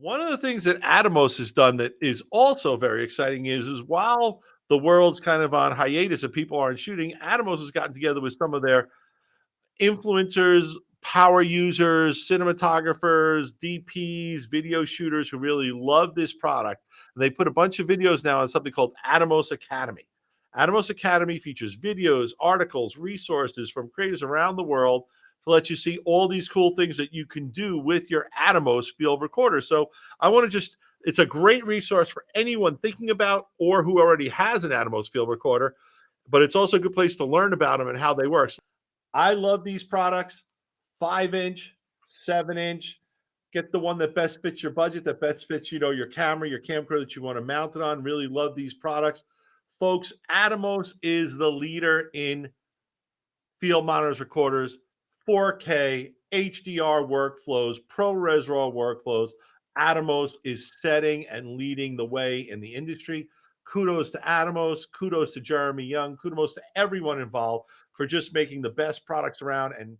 One of the things that Atomos has done that is also very exciting is while the world's kind of on hiatus and people aren't shooting, Atomos has gotten together with some of their influencers, power users, cinematographers, DPs, video shooters who really love this product. And they put a bunch of videos now on something called Atomos Academy. Atomos Academy features videos, articles, resources from creators around the world to let you see all these cool things that you can do with your Atomos field recorder. So I want to just, it's a great resource for anyone thinking about or who already has an Atomos field recorder, but it's also a good place to learn about them and how they work. I love these products. 5-inch, 7-inch. Get the one that best fits your budget, that best fits, your camera, your camcorder that you want to mount it on. Really love these products. Folks, Atomos is the leader in field monitors, recorders, 4K, HDR workflows, ProRes RAW workflows. Atomos is setting and leading the way in the industry. Kudos to Atomos. Kudos to Jeremy Young. Kudos to everyone involved for just making the best products around and